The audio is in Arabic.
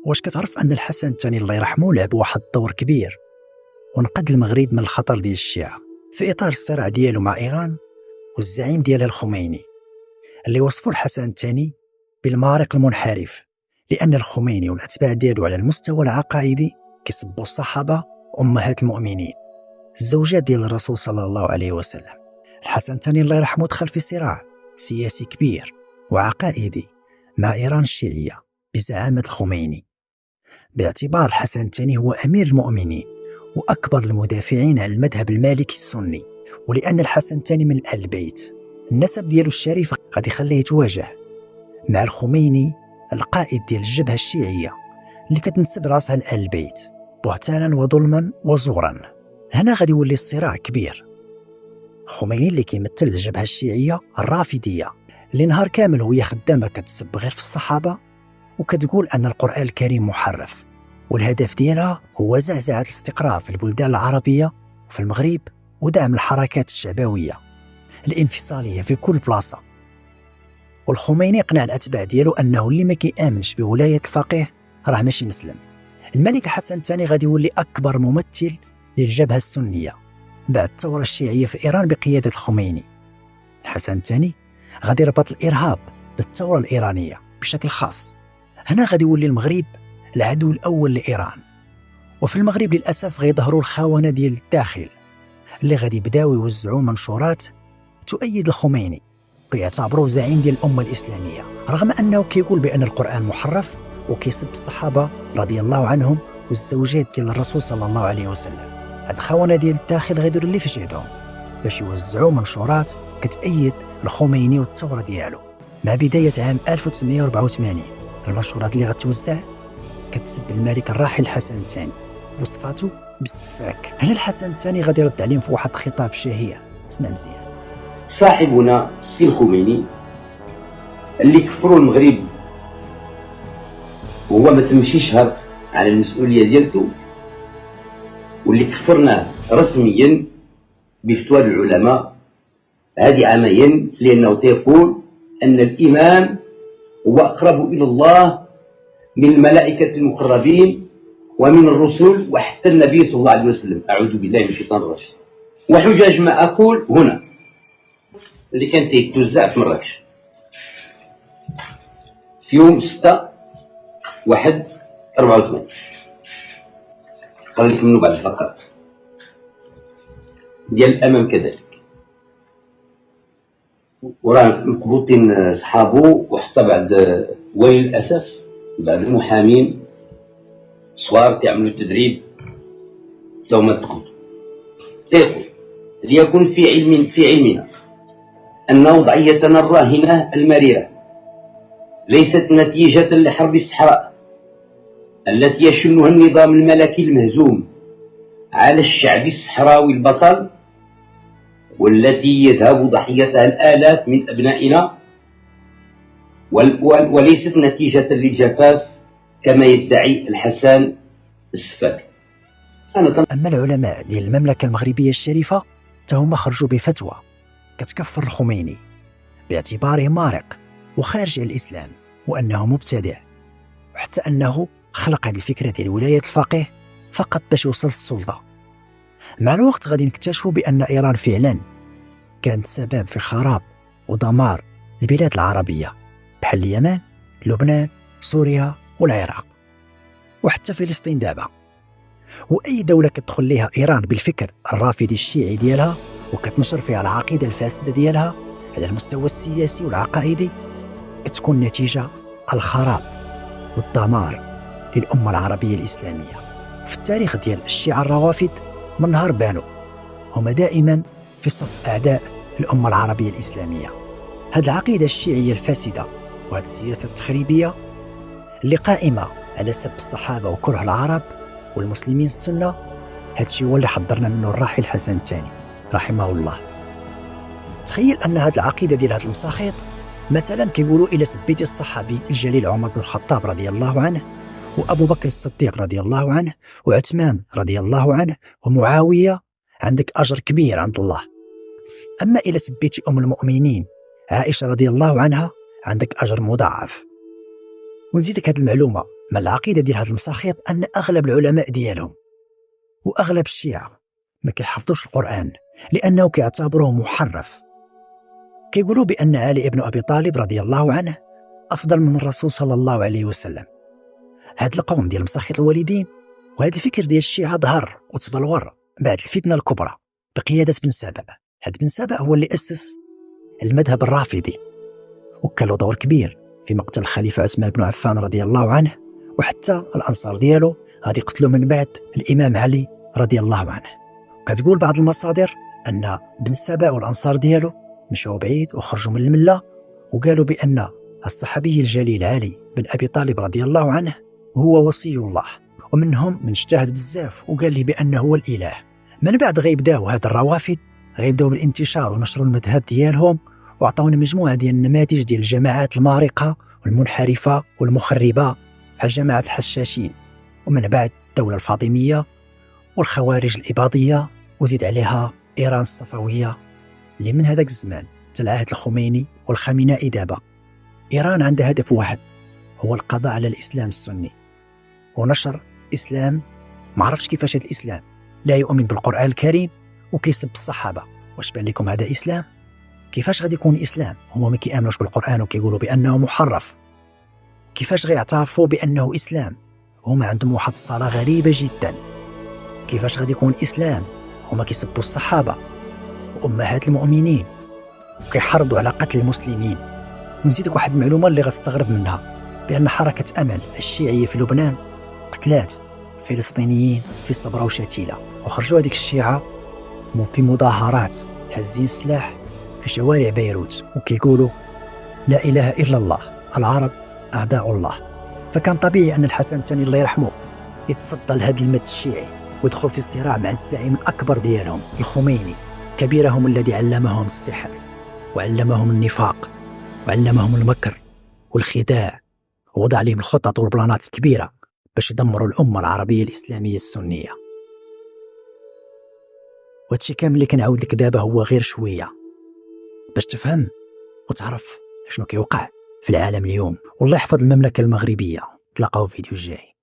واش كتعرف أن الحسن الثاني الله يرحمه لعب واحد الدور كبير ونقذ المغرب من الخطر ديال الشيعة في إطار الصراع ديالو مع إيران والزعيم ديالها الخميني اللي وصفوا الحسن الثاني بالمارق المنحرف، لأن الخميني والأتباع ديالو على المستوى العقائدي كيسبوا الصحابة وأمهات المؤمنين الزوجات ديال الرسول صلى الله عليه وسلم. الحسن الثاني الله يرحمه دخل في صراع سياسي كبير وعقائدي مع إيران الشيعية بزعامة الخميني، باعتبار الحسن الثاني هو أمير المؤمنين وأكبر المدافعين عن المذهب المالكي السني، ولأن الحسن الثاني من آل البيت النسب ديالو الشريف غادي يخليه يتواجه مع الخميني القائد ديال الجبهة الشيعية اللي كتنسب راسها لآل البيت بهتانا وظلما وزورا. هنا غادي يولي الصراع كبير. الخميني اللي كيمثل الجبهة الشيعية الرافضية اللي نهار كامل وهي خدامة كتسب غير في الصحابة وكتقول أن القرآن الكريم محرف، والهدف ديالها هو زعزعة الاستقرار في البلدان العربية وفي المغرب ودعم الحركات الشعبوية الانفصالية في كل بلاصة. والخميني قنع الأتباع ديالو أنه اللي ما كيآمنش بولاية الفقيه راه ماشي مسلم. الملك الحسن الثاني غادي يولي أكبر ممثل للجبهة السنية بعد الثورة الشيعية في إيران بقيادة الخميني. الحسن الثاني غادي يربط الإرهاب بالثورة الإيرانية بشكل خاص. هنا غادي يولي المغرب العدو الأول لإيران، وفي المغرب للأسف غيظهروا الخونة ديال الداخل اللي غادي يبداو يوزعوا منشورات تؤيد الخميني ويعتبروه زعيم ديال الأمة الإسلامية، رغم أنه كيقول بأن القرآن محرف وكيسب الصحابة رضي الله عنهم والزوجات ديال الرسول صلى الله عليه وسلم. هاد الخونة ديال الداخل غيديروا اللي في يدهم باش يوزعوا منشورات كتأيد الخميني والثورة ديالو. مع بداية عام 1984 المنشورات اللي غتوزع كتسب الملك الراحل الحسن الثاني وصفاته بالسفاك. هنا الحسن الثاني غادي يرد عليهم في واحد الخطاب شهير، اسمع مزيان. صاحبنا السي الخميني اللي كفروا المغرب وهو ما تمشي يشهر على المسؤوليه ديالته، واللي كفرناه رسميا بفتوى العلماء هذه عامين، لانه تيقول ان الامام هو اقرب الى الله من الملائكه المقربين ومن الرسل وحتى النبي صلى الله عليه وسلم. اعوذ بالله من الشيطان الرجيم. وحجاج ما اقول هنا اللي كان تيتوزع في مراكش في يوم 6/1/84. قال لكم منه بعد الفقرات ديال الامام كذلك، وراه مقبوطين صحابه وحتى بعد وللاسف بعد المحامين صوار كيعملوا التدريب ثم تقبض. تيقول ليكن في علمنا أن وضعيتنا الراهنة المريرة ليست نتيجة لحرب الصحراء التي يشنها النظام الملكي المهزوم على الشعب الصحراوي البطل، والتي يذهب ضحيتها الآلاف من أبنائنا، وليست نتيجة للجفاف كما يدعي الحسن السفاك. أما العلماء ديال المملكة المغربية الشريفة فهم خرجوا بفتوى كتكفر الخميني باعتباره مارق وخارج عن الإسلام وأنه مبتدع، وحتى أنه خلق هذه الفكرة ديال ولاية الفقيه فقط باش يوصل السلطة. مع الوقت غادي نكتشفوا بأن إيران فعلا كانت سبب في خراب ودمار البلاد العربية بحال اليمن، لبنان، سوريا والعراق وحتى فلسطين دابا. وأي دولة كتدخل ليها إيران بالفكر الرافضي الشيعي ديالها وكتنشر فيها العقيدة الفاسدة ديالها على المستوى السياسي والعقائدي كتكون نتيجة الخراب والدمار للأمة العربية الإسلامية. في التاريخ ديال الشيعة الروافد من نهار بانوا هما دائما في صف أعداء الأمة العربية الإسلامية. هذه العقيدة الشيعية الفاسدة وهذه السياسة التخريبية اللي قائمة على سب الصحابة وكره العرب والمسلمين السنة، هادشي هو اللي حضرنا منه الراحل الحسن الثاني رحمه الله. تخيل أن هذه العقيدة ديال هذا المساخيط مثلا كيقولوا إلى سبيتي الصحابي الجليل عمر بن الخطاب رضي الله عنه وأبو بكر الصديق رضي الله عنه وعثمان رضي الله عنه ومعاوية عندك أجر كبير عند الله. أما إلى سبيتي أم المؤمنين عائشة رضي الله عنها عندك أجر مضاعف. ونزيدك هذه المعلومة من العقيدة ديال هاد المساخيط أن أغلب العلماء ديالهم وأغلب الشيعة ما كيحفظوش القرآن لأنه كيعتبروه محرف. كيقولوا بأن علي ابن أبي طالب رضي الله عنه أفضل من الرسول صلى الله عليه وسلم. هاد القوم ديال مساخيط الوالدين وهذا الفكر ديال الشيعة ظهر وتبلور بعد الفتنة الكبرى بقيادة بن سبأ. هاد بن سبأ هو اللي أسس المذهب الرافضي وكان له دور كبير في مقتل الخليفة عثمان بن عفان رضي الله عنه، وحتى الأنصار ديالو غادي يقتلوا من بعد الإمام علي رضي الله عنه. كتقول بعض المصادر أن بن سبأ والأنصار ديالو مشاو بعيد وخرجوا من الملة وقالوا بأن الصحابي الجليل علي بن أبي طالب رضي الله عنه هو وصي الله، ومنهم من اجتهد بزاف وقال لي بأنه هو الإله. من بعد غيبداو هاد الروافد غيبداو بالانتشار ونشروا المذهب ديالهم وعطاونا مجموعة ديال النماذج ديال الجماعات المارقة والمنحرفة والمخربة بحال جماعة الحشاشين، ومن بعد الدولة الفاطمية والخوارج الإباضية، وزيد عليها إيران الصفوية اللي من هذاك الزمان حتى العهد الخميني والخامنائي دابا. إيران عندها هدف واحد هو القضاء على الإسلام السني ونشر إسلام معرفش كيفاش هذا الإسلام لا يؤمن بالقرآن الكريم وكيسب الصحابة. واش بان لكم هذا إسلام؟ كيفاش غادي يكون إسلام هما ما كيامنوش بالقرآن وكيقولوا بأنه محرف؟ كيفاش غيعترفوا بأنه إسلام هما عندهم واحد الصلاة غريبة جدا؟ كيفاش غادي يكون إسلام هما كيسبوا الصحابة وأمهات المؤمنين وكيحرضوا على قتل المسلمين؟ ونزيدك واحد المعلومة اللي غتستغرب منها، بأن حركة أمل الشيعية في لبنان قتلات فلسطينيين في الصبرا وشتيلة، وخرجوا هذيك الشيعة في مظاهرات هزين السلاح في شوارع بيروت وكيقولوا لا إله إلا الله، العرب أعداء الله. فكان طبيعي أن الحسن الثاني الله يرحمه يتصدى لهذا المد الشيعي ويدخل في الصراع مع الزعيم الأكبر ديالهم الخميني، كبيرهم الذي علمهم السحر وعلمهم النفاق وعلمهم المكر والخداع ووضع عليهم الخطط والبلانات الكبيرة باش يدمروا الأمة العربية الإسلامية السنية. وهادشي كامل اللي كنعاود لك دابا هو غير شوية باش تفهم وتعرف شنو كيوقع في العالم اليوم. والله يحفظ المملكة المغربية. تلاقاو في فيديو جاي.